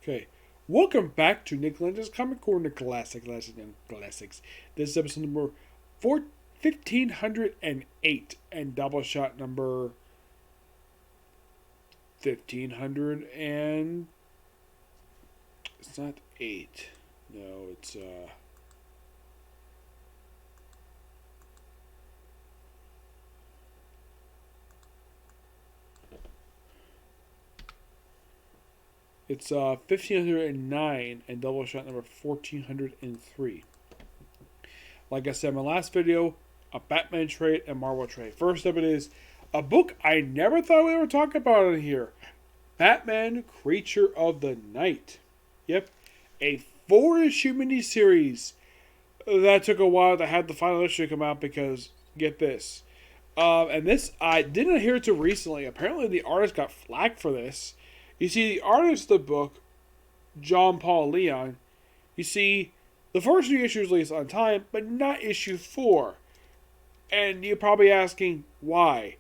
Okay. Welcome back to Nick Lenz's Comic Corner Classics. This is episode number 1508 and Doubleshot number 1500 and... It's not 8. No, it's It's 1509 and Doubleshot number 1403. Like I said in my last video, a Batman trade and Marvel trade. First up it is a book I never thought we would talk about in here. Batman Creature of the Night. Yep. A 4-issue miniseries. That took a while to have the final issue come out because, get this. And this, I didn't hear it till recently. Apparently the artist got flack for this. You see, the artist of the book, John Paul Leon, you see, the first 3 issues released on time, but not issue 4. And you're probably asking why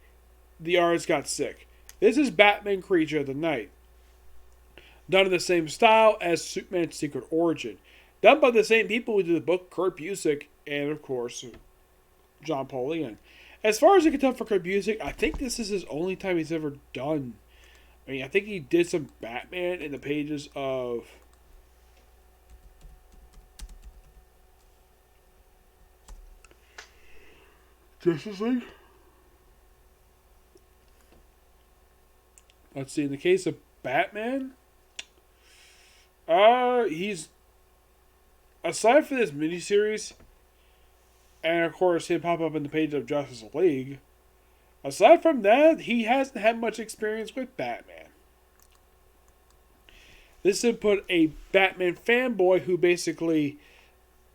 the artist got sick. This is Batman Creature of the Night. Done in the same style as Superman's Secret Origin. Done by the same people who did the book, Kurt Busiek, and of course, John Paul Leon. As far as I can tell for Kurt Busiek, I think this is his only time he's ever done. I mean, I think he did some Batman in the pages of Justice League. Let's see, in the case of Batman, he's, aside from this miniseries, and of course him pop up in the page of Justice League, aside from that, he hasn't had much experience with Batman. This would put a Batman fanboy who basically...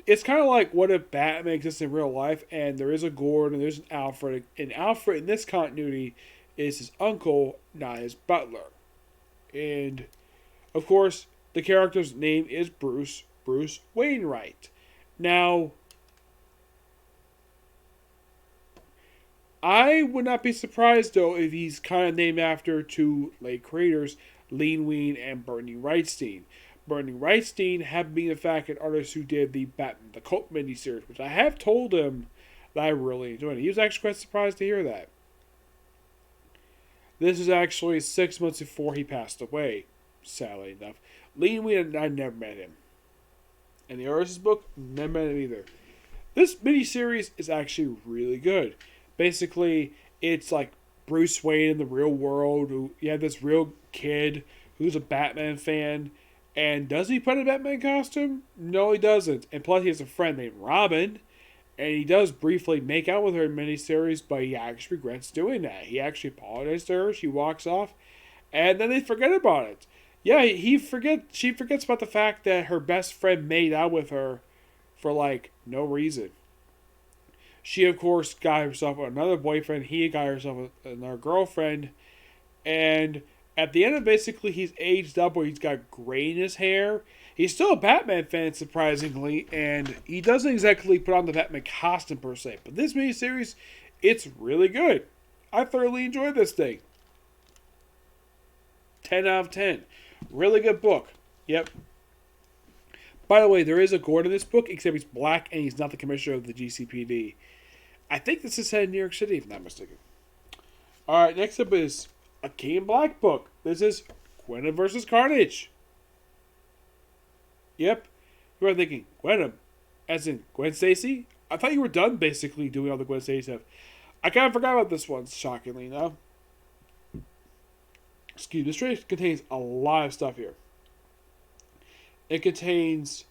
It's kind of like what if Batman exists in real life and there is a Gordon and there's an Alfred. And Alfred in this continuity is his uncle, not his butler. And, of course, the character's name is Bruce Wainwright. Now... I would not be surprised, though, if he's kind of named after two late creators, Leen Wein and Bernie Wrightstein. Bernie Wrightstein have been, in fact, an artist who did the Batman the Cult miniseries, which I have told him that I really enjoyed it. He was actually quite surprised to hear that. This is actually 6 months before he passed away, sadly enough. Leen Wein, I never met him. And the artist's book, never met him either. This miniseries is actually really good. Basically, it's like Bruce Wayne in the real world. You have this real kid who's a Batman fan. And does he put a Batman costume? No, he doesn't. And plus, he has a friend named Robin. And he does briefly make out with her in miniseries, but he actually regrets doing that. He actually apologized to her. She walks off. And then they forget about it. Yeah, she forgets about the fact that her best friend made out with her for, like, no reason. She, of course, got herself another boyfriend. He got herself another girlfriend. And at the end of basically, he's aged up where he's got gray in his hair. He's still a Batman fan, surprisingly. And he doesn't exactly put on the Batman costume, per se. But this miniseries, it's really good. I thoroughly enjoyed this thing. 10 out of 10. Really good book. Yep. By the way, there is a Gordon in this book, except he's black and he's not the commissioner of the GCPD. I think this is set in New York City, if I'm not mistaken. Alright, next up is a King in Black book. This is Gwenom versus Carnage. Yep. You are thinking, Gwenom, as in Gwen Stacy? I thought you were done, basically, doing all the Gwen Stacy stuff. I kind of forgot about this one, shockingly enough. Excuse me, this trade contains a lot of stuff here. It contains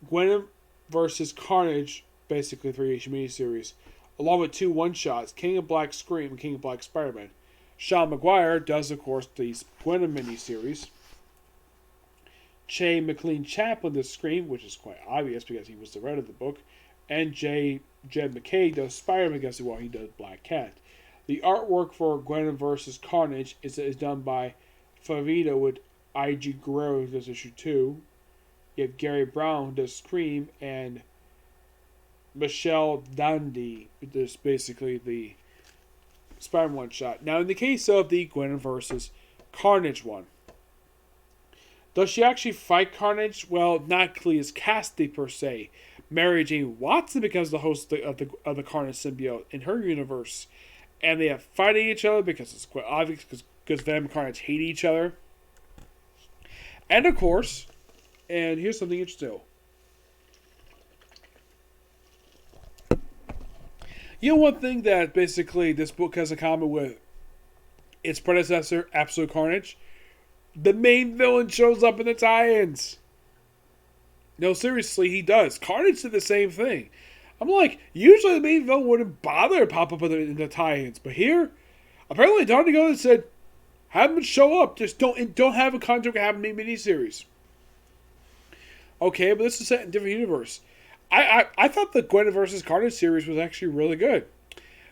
Gwenom versus Carnage, basically 3-issue miniseries, along with 2 one-shots, King of Black Scream and King of Black Spider-Man. Sean McGuire does, of course, the Gwenom miniseries. Che McLean Chaplin does Scream, which is quite obvious because he was the writer of the book. And Jed McKay does Spider-Man because while he does Black Cat. The artwork for Gwenom vs. Carnage is done by Favita with I.G. Guerrero, who does issue 2. You have Gary Brown, who does Scream, and Michelle Dandy, who does basically the Spider-Man one-shot. Now, in the case of the Gwenom vs. Carnage one, Does she actually fight Carnage? Well, not Cleus Cassidy per se. Mary Jane Watson becomes the host of the Carnage symbiote in her universe, and they are fighting each other because it's quite obvious because Venom and Carnage hate each other. And of course, and here's something interesting. You know, one thing that basically this book has in common with its predecessor, Absolute Carnage? The main villain shows up in the tie-ins. No, seriously, he does. Carnage did the same thing. I'm like, usually the main villain wouldn't bother to pop up in the tie-ins, but here, apparently Don DeGoda said, have him show up. Just don't have a contract have him in a miniseries. Okay, but this is set in a different universe. I thought the Gwen versus Carnage series was actually really good.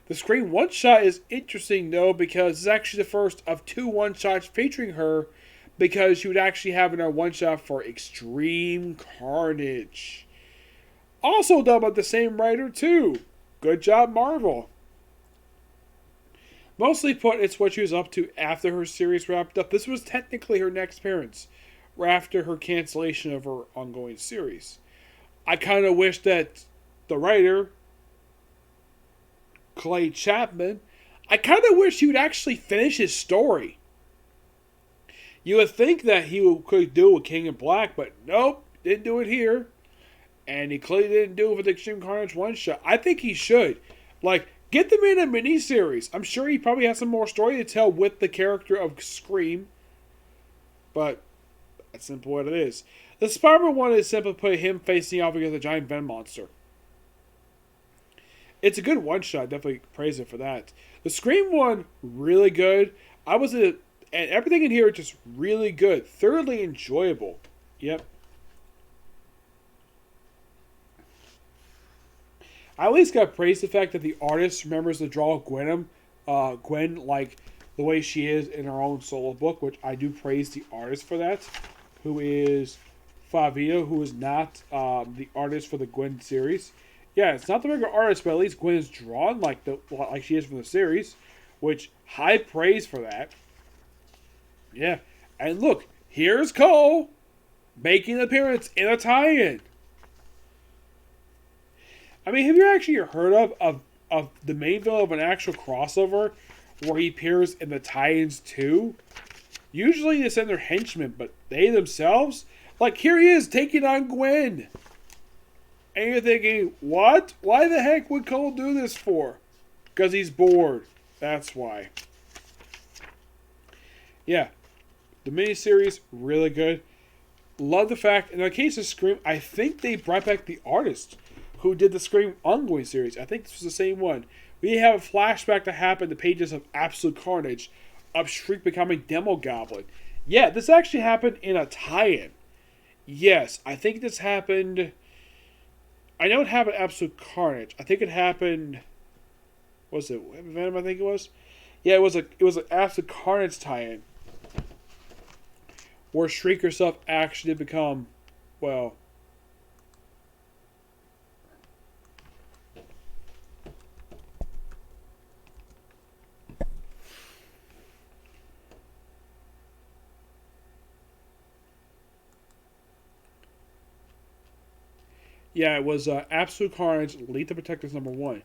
The Scream one-shot is interesting, though, because it's actually the first of 2 one-shots featuring her, because she would actually have in our one-shot for Extreme Carnage. Also done by the same writer, too. Good job, Marvel. Mostly put, it's what she was up to after her series wrapped up. This was technically her next appearance, after her cancellation of her ongoing series. I kind of wish that the writer, Clay Chapman, I kind of wish he would actually finish his story. You would think that he could do it with King in Black, but nope, didn't do it here. And he clearly didn't do it with Extreme Carnage one-shot. I think he should. Like, get them in a miniseries. I'm sure he probably has some more story to tell with the character of Scream. But that's simply what it is. The Spider-Man one is simply put him facing off against a giant Venom monster. It's a good one-shot. Definitely praise it for that. The Scream one, really good. And everything in here is just really good. Thoroughly enjoyable. Yep. I at least got to praise the fact that the artist remembers to draw Gwenom, Gwen like the way she is in her own solo book, which I do praise the artist for that, who is Favio, who is not the artist for the Gwen series. Yeah, it's not the regular artist, but at least Gwen is drawn like she is from the series, which high praise for that. Yeah, and look, here's Cole making an appearance in a tie-in. I mean, have you actually heard of the main villain of an actual crossover where he appears in the tie-ins too? Usually they send their henchmen, but they themselves, like here he is taking on Gwen. And you're thinking, what? Why the heck would Cole do this for? Because he's bored. That's why. Yeah. The miniseries, really good. Love the fact, in the case of Scream, I think they brought back the artist who did the Scream ongoing series. I think this was the same one. We have a flashback to happen in the pages of Absolute Carnage, of Shriek becoming Demogoblin. Yeah, this actually happened in a tie-in. Yes, I think this happened... I know it happened in Absolute Carnage. I think it happened... Was it Venom, I think it was? Yeah, it was an Absolute Carnage tie-in. Where Shriek herself actually did become, well... Yeah, it was Absolute Carnage, Lethal Protectors #1. I'm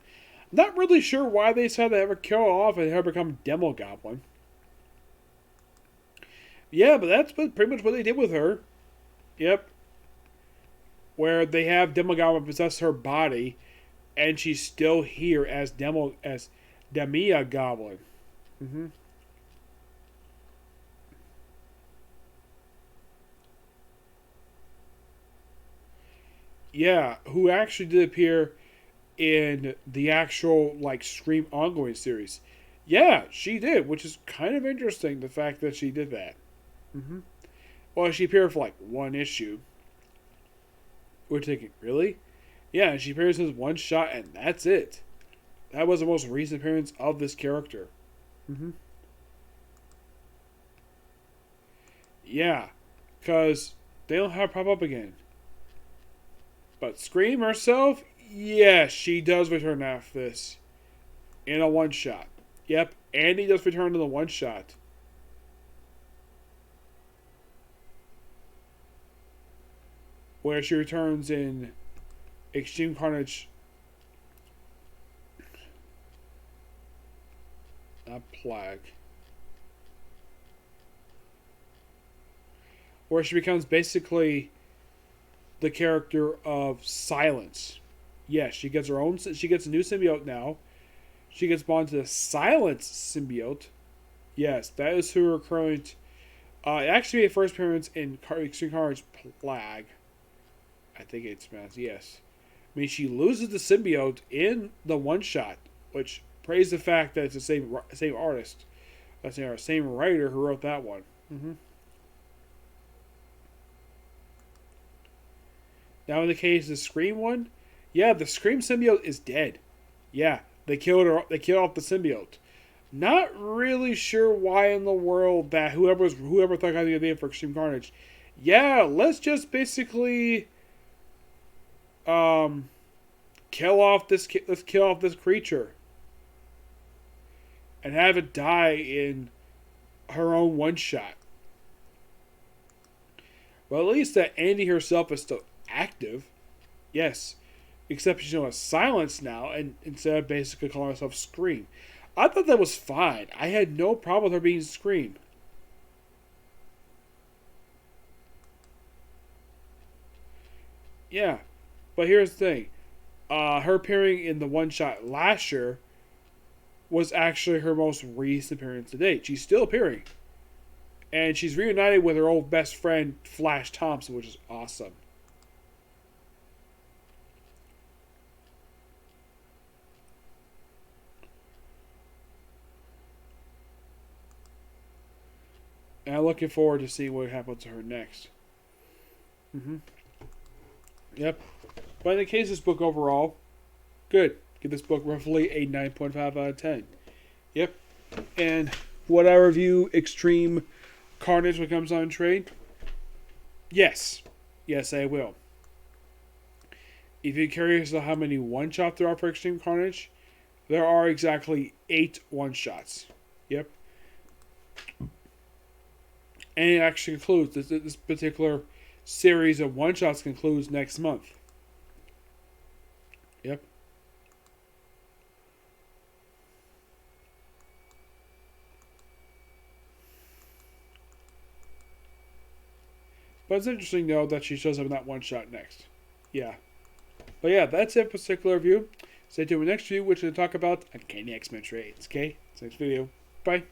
not really sure why they decided to ever kill her off and have her become Demogoblin. Yeah, but that's pretty much what they did with her. Yep. Where they have Demogoblin possess her body, and she's still here as Demia Goblin. Mm-hmm. Yeah, who actually did appear in the actual Scream ongoing series. Yeah, she did, which is kind of interesting, the fact that she did that. Mm-hmm. Well, she appeared for 1 issue. We're thinking, really? Yeah, she appears as 1 shot, and that's it. That was the most recent appearance of this character. Mm-hmm. Yeah, because they don't have her pop up again. But Scream herself, yes, she does return after this. In a 1 shot. Yep, Andy does return to the 1 shot. where she returns in Extreme Carnage. Not Plague. Where she becomes basically the character of Silence. Yes, she gets her own. She gets a new symbiote now. She gets bonded to the Silence symbiote. Yes, that is who her current. Actually, made first appearance in Extreme Carnage Plague. I think it's pronounced. Yes, I mean she loses the symbiote in the one shot, which praise the fact that it's the same artist, that's the same writer who wrote that one. Mm-hmm. Now, in the case of the Scream one, yeah, the Scream symbiote is dead. Yeah, they killed her. They killed off the symbiote. Not really sure why in the world that whoever thought of the idea for Extreme Carnage. Yeah, let's just basically kill off this creature and have it die in her own one shot. Well, at least that Andy herself is still active. Yes. Except she's a Silence now, and instead of basically calling herself Scream. I thought that was fine. I had no problem with her being Scream. Yeah. But here's the thing. Her appearing in the one-shot last year was actually her most recent appearance to date. She's still appearing. And she's reunited with her old best friend, Flash Thompson, which is awesome. And I'm looking forward to see what happens to her next. Mm-hmm. Yep. But in the case of this book overall, good. Give this book roughly a 9.5 out of 10. Yep. And would I review Extreme Carnage when it comes on trade? Yes. Yes, I will. If you're curious about how many one-shots there are for Extreme Carnage, there are exactly 8 one-shots. Yep. And it actually concludes, this particular series of one-shots concludes next month. Yep. But it's interesting, though, that she shows up in that one-shot next. Yeah. But yeah, that's it for this particular review. Stay tuned for the next review, which we'll talk about Uncanny X-Men trades. Okay? Next video. Bye.